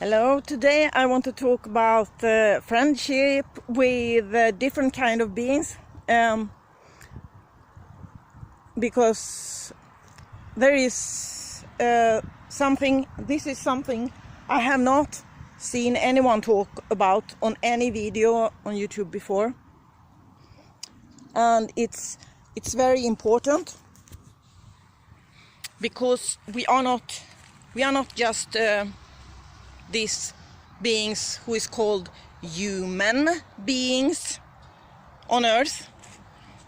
Hello, today I want to talk about friendship with different kind of beings, because there is this is something I have not seen anyone talk about on any video on YouTube before, and it's very important because we are not just these beings who is called human beings on earth.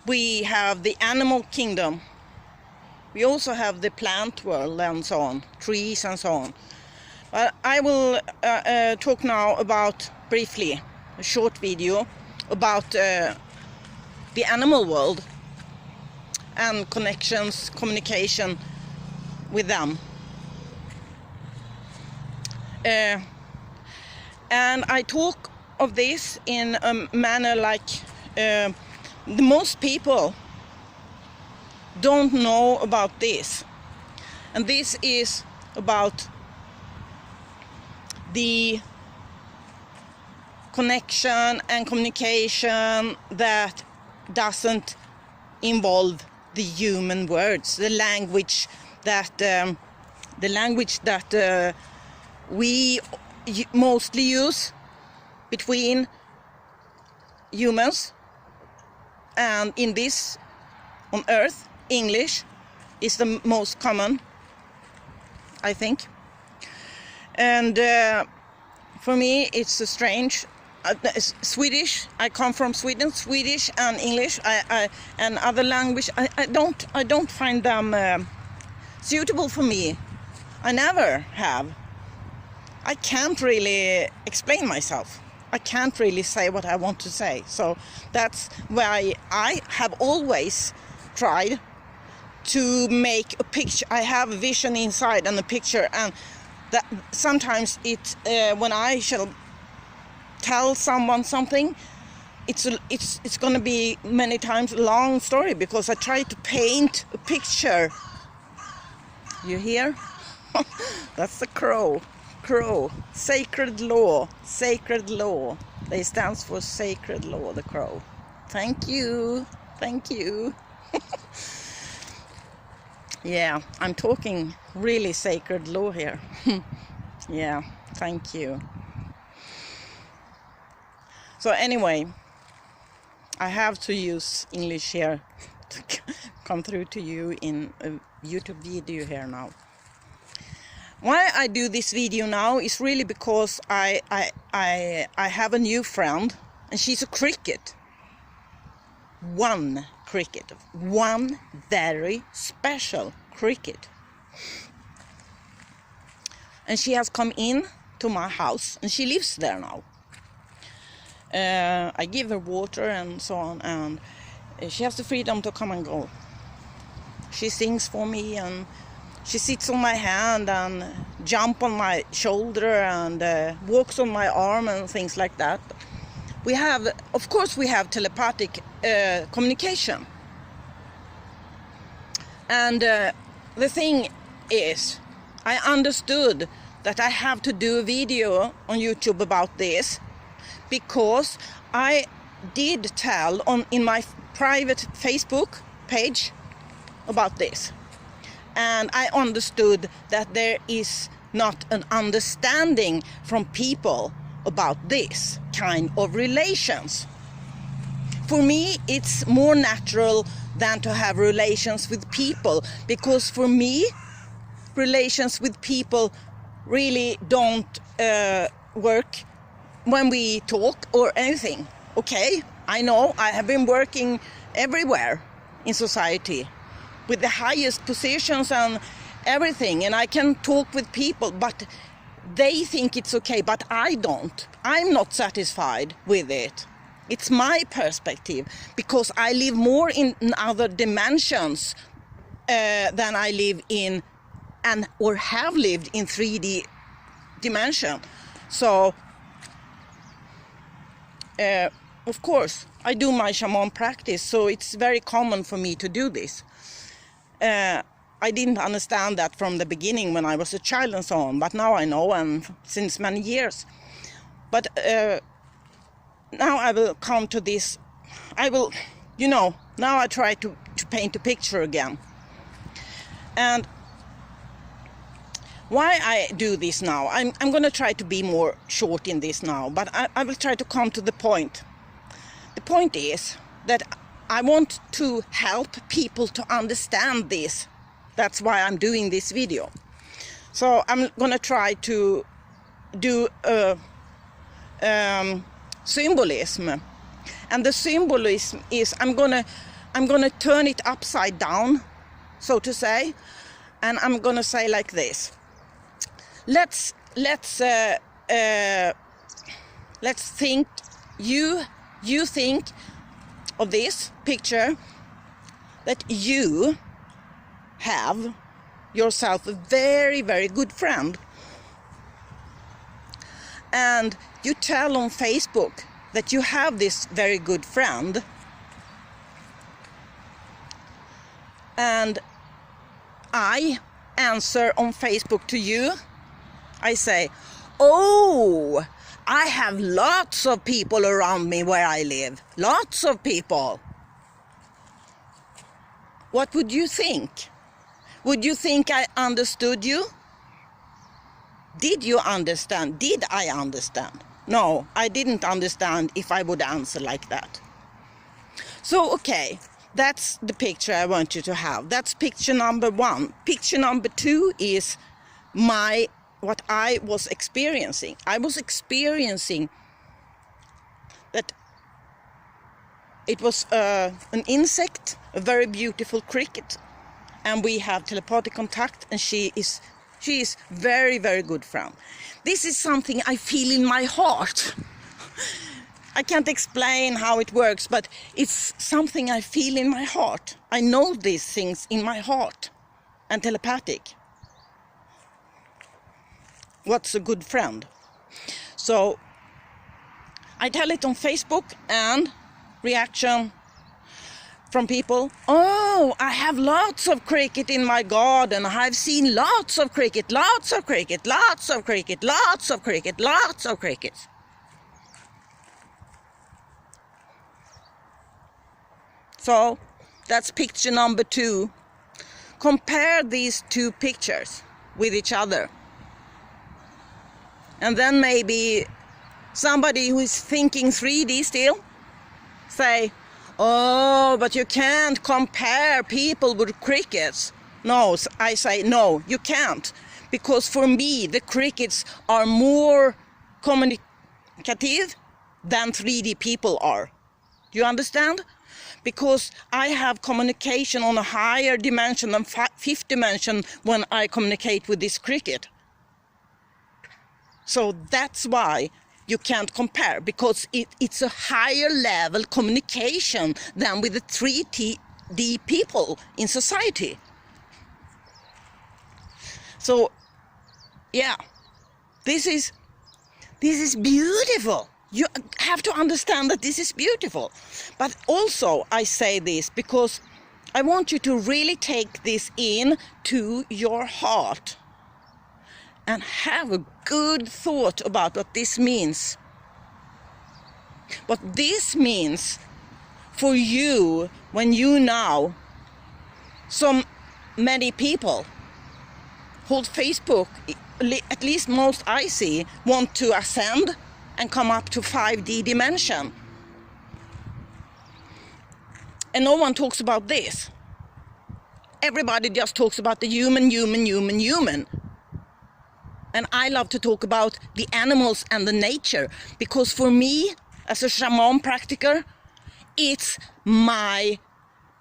We have the animal kingdom. We also have the plant world and so on, trees and so on. But I will talk now about, briefly, a short video about the animal world and communication with them. And I talk of this in a manner like the most people don't know about this, and this is about the connection and communication that doesn't involve the human words, the language that we mostly use between humans, and in this on earth English is the most common, I think. And for me it's a strange Swedish. I come from Sweden. Swedish and English and other language I don't find them suitable for me. I never have. I can't really explain myself. I can't really say what I want to say. So that's why I have always tried to make a picture. I have a vision inside and a picture, and that sometimes when I shall tell someone something, it's going to be many times a long story, because I try to paint a picture. You hear? That's the crow. Sacred law. They stands for sacred law, the crow. Thank you. Yeah, I'm talking really sacred law here. Yeah, thank you. So anyway, I have to use English here to come through to you in a YouTube video here now. Why I do this video now is really because I have a new friend, and she's a cricket. One very special cricket. And she has come in to my house, and she lives there now. I give her water and so on, and she has the freedom to come and go. She sings for me, and she sits on my hand and jumps on my shoulder and walks on my arm and things like that. Of course we have telepathic communication. And the thing is, I understood that I have to do a video on YouTube about this, because I did tell in my private Facebook page about this. And I understood that there is not an understanding from people about this kind of relations. For me, it's more natural than to have relations with people, because for me, relations with people really don't work when we talk or anything. Okay, I know I have been working everywhere in society with the highest positions and everything, and I can talk with people, but they think it's okay, but I don't. I'm not satisfied with it. It's my perspective, because I live more in other dimensions than I live in or have lived in 3D dimension. So of course I do my shaman practice, so it's very common for me to do this. I didn't understand that from the beginning when I was a child and so on, but now I know, and since many years. But now I will come to this. I will, now I try to paint a picture again. And why I do this now, I'm going to try to be more short in this now, but I will try to come to the point. The point is that I want to help people to understand this. That's why I'm doing this video. So I'm going to try to do symbolism. And the symbolism is I'm gonna turn it upside down, so to say, and I'm gonna say like this. Let's think. You think of this picture that you have yourself a very, very good friend, and you tell on Facebook that you have this very good friend, and I answer on Facebook to you. I say, oh, I have lots of people around me where I live. Lots of people. What would you think? Would you think I understood you? Did you understand? Did I understand? No, I didn't understand if I would answer like that. So, okay, that's the picture I want you to have. That's picture number 1. Picture number 2 is what I was experiencing. I was experiencing that it was an insect, a very beautiful cricket, and we have telepathic contact, and she is very, very good friend. This is something I feel in my heart. I can't explain how it works, but it's something I feel in my heart. I know these things in my heart, and telepathic. What's a good friend? So I tell it on Facebook, and reaction from people, oh, I have lots of cricket in my garden. I've seen lots of cricket, lots of cricket, lots of cricket, lots of cricket, lots of cricket. So that's picture number 2. Compare these 2 pictures with each other. And then maybe somebody who is thinking 3D still say, oh, but you can't compare people with crickets. No, I say, no, you can't. Because for me, the crickets are more communicative than 3D people are. Do you understand? Because I have communication on a higher dimension than 5th dimension when I communicate with this cricket. So that's why you can't compare, because it's a higher level communication than with the 3D people in society. So, yeah, this is beautiful. You have to understand that this is beautiful. But also I say this because I want you to really take this in to your heart and have a good thought about what this means. What this means for you when you now, so many people hold Facebook, at least most I see, want to ascend and come up to 5D dimension. And no one talks about this. Everybody just talks about the human. And I love to talk about the animals and the nature, because for me, as a shaman practitioner, it's my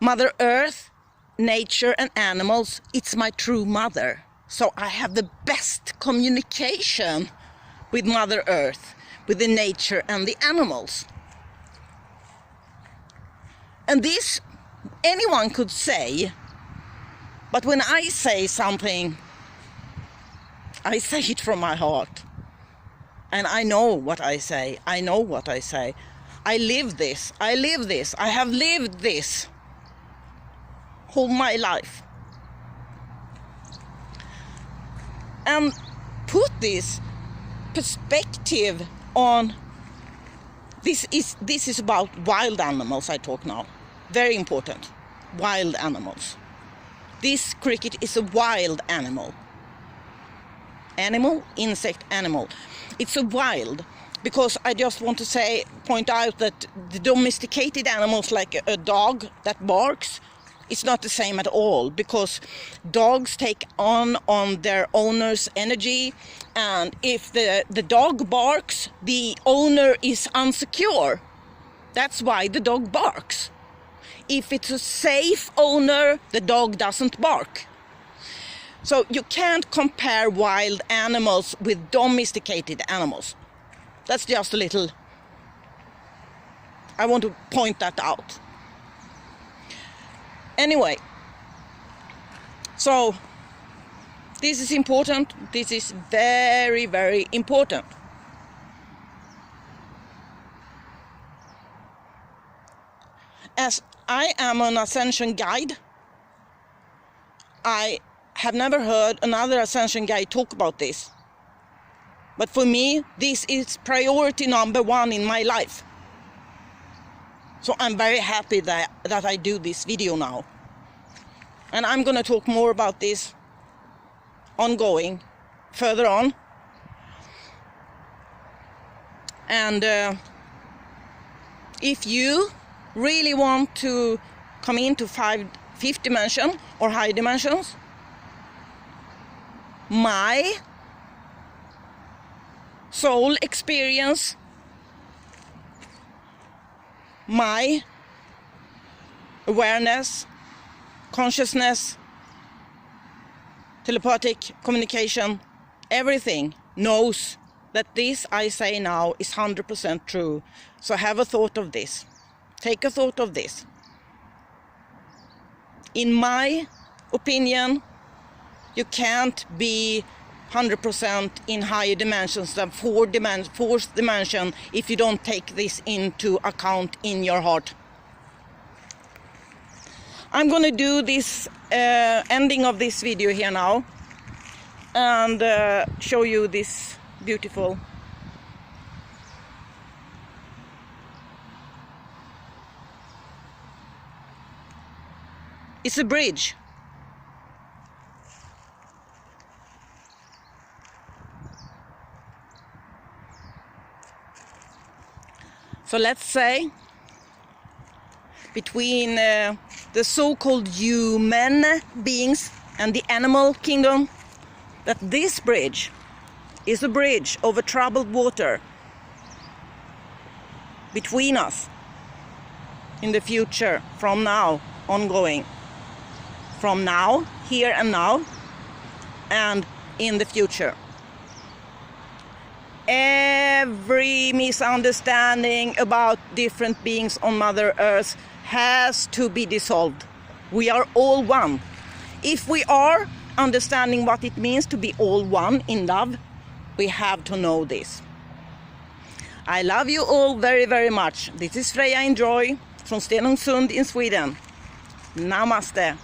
Mother Earth, nature and animals. It's my true mother. So I have the best communication with Mother Earth, with the nature and the animals. And this anyone could say, but when I say something, I say it from my heart. And I know what I say. I know what I say. I live this. I live this. I have lived this whole my life. and put this perspective on this is about wild animals I talk now. Very important. Wild animals. This cricket is a wild animal. Animal, insect, animal. It's a wild, because I just want to point out that the domesticated animals like a dog that barks, it's not the same at all, because dogs take on their owner's energy, and if the dog barks, the owner is insecure. That's why the dog barks. If it's a safe owner, the dog doesn't bark. So you can't compare wild animals with domesticated animals. That's just a little... I want to point that out. Anyway, so this is important. This is very, very important. As I am an ascension guide, I have never heard another ascension guide talk about this. But for me, this is priority number one in my life. So I'm very happy that I do this video now. And I'm going to talk more about this ongoing, further on. And if you really want to come into fifth dimension or higher dimensions, my soul experience, my awareness, consciousness, telepathic communication, everything knows that this I say now is 100% true. So have a thought of this. Take a thought of this. In my opinion, you can't be 100% in higher dimensions than fourth dimension if you don't take this into account in your heart. I'm going to do this ending of this video here now and show you this beautiful it's a bridge. So let's say between the so-called human beings and the animal kingdom, that this bridge is a bridge over troubled water between us in the future, from now ongoing, from now, here and now, and in the future. Every misunderstanding about different beings on Mother Earth has to be dissolved. We are all one. If we are understanding what it means to be all one in love, we have to know this. I love you all very, very much. This is Freja in Joy from Stenungsund in Sweden. Namaste.